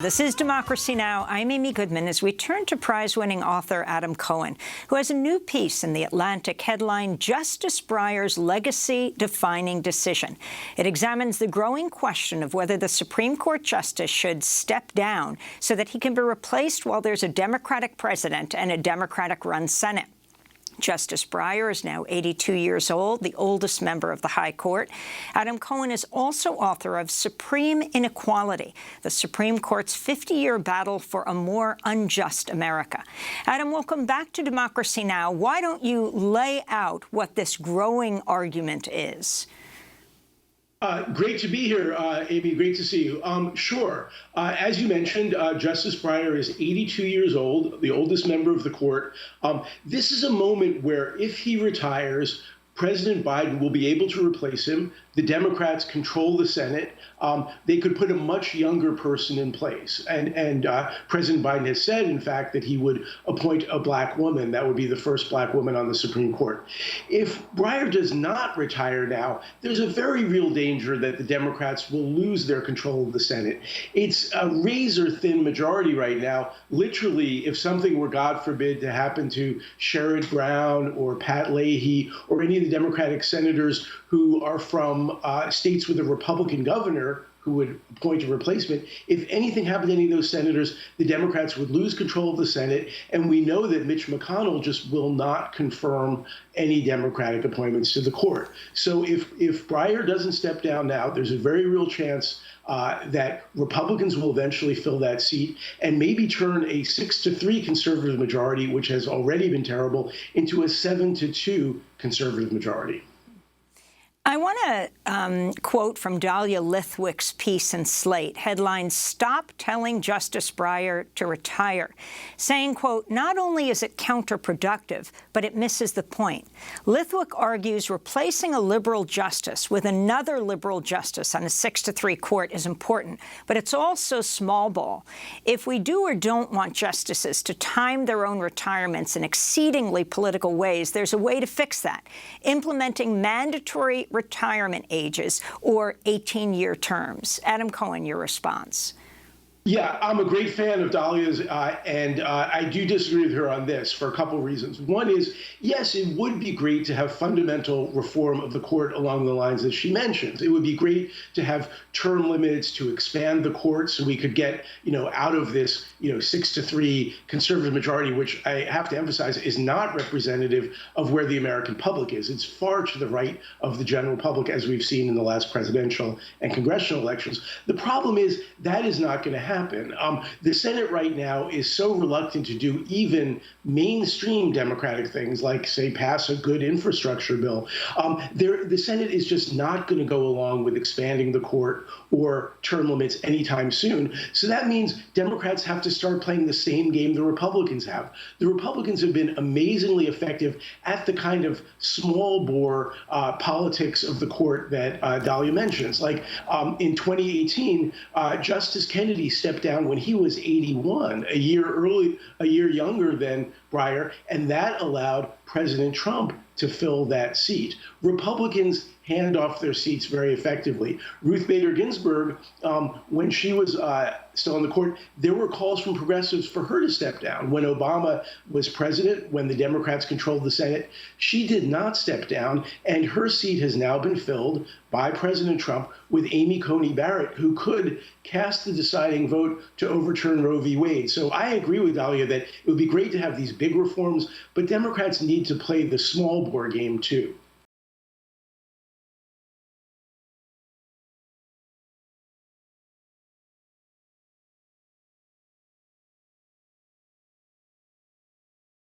This is Democracy Now! I'm Amy Goodman as we turn to prize-winning author Adam Cohen, who has a new piece in The Atlantic headline, Justice Breyer's Legacy-Defining Decision. It examines the growing question of whether the Supreme Court justice should step down so that he can be replaced while there's a Democratic president and a Democratic-run Senate. Justice Breyer is now 82 years old, the oldest member of the High Court. Adam Cohen is also author of Supreme Inequality, the Supreme Court's 50-year battle for a more unjust America. Adam, welcome back to Democracy Now! Why don't you lay out what this growing argument is? Great to be here, Amy. Great to see you. Sure. As you mentioned, Justice Breyer is 82 years old, the oldest member of the court. This is a moment where if he retires, President Biden will be able to replace him. The Democrats control the Senate. They could put a much younger person in place. And President Biden has said, in fact, that he would appoint a black woman. That would be the first black woman on the Supreme Court. If Breyer does not retire now, there's a very real danger that the Democrats will lose their control of the Senate. It's a razor-thin majority right now. Literally, if something were, God forbid, to happen to Sherrod Brown or Pat Leahy or any of the Democratic senators who are from states with a Republican governor who would appoint a replacement, if anything happened to any of those senators, the Democrats would lose control of the Senate. And we know that Mitch McConnell just will not confirm any Democratic appointments to the court. So if Breyer doesn't step down now, there's a very real chance that Republicans will eventually fill that seat and maybe turn a 6-3 conservative majority, which has already been terrible, into a 7-2 conservative majority. I want to quote from Dahlia Lithwick's piece in Slate, headline, Stop Telling Justice Breyer to Retire, saying, quote, not only is it counterproductive, but it misses the point. Lithwick argues replacing a liberal justice with another liberal justice on a 6-3 court is important, but it's also small ball. If we do or don't want justices to time their own retirements in exceedingly political ways, there's a way to fix that, implementing mandatory retirement ages or 18-year terms. Adam Cohen, your response. Yeah, I'm a great fan of Dahlia's, and I do disagree with her on this for a couple of reasons. One is, yes, it would be great to have fundamental reform of the court along the lines that she mentions. It would be great to have term limits, to expand the court so we could get, out of this, 6-3 conservative majority, which I have to emphasize is not representative of where the American public is. It's far to the right of the general public, as we've seen in the last presidential and congressional elections. The problem is that is not going to happen. The Senate right now is so reluctant to do even mainstream Democratic things like, say, pass a good infrastructure bill. The Senate is just not going to go along with expanding the court or term limits anytime soon. So that means Democrats have to start playing the same game the Republicans have. The Republicans have been amazingly effective at the kind of small bore politics of the court that Dahlia mentions. Like in 2018, Justice Kennedy stepped down when he was 81, a year younger than Breyer, and that allowed President Trump to fill that seat. Republicans hand off their seats very effectively. Ruth Bader Ginsburg, when she was still on the court, there were calls from progressives for her to step down. When Obama was president, when the Democrats controlled the Senate, she did not step down, and her seat has now been filled by President Trump with Amy Coney Barrett, who could cast the deciding vote to overturn Roe v. Wade. So I agree with Dahlia that it would be great to have these big reforms, but Democrats need to play the small bore game too.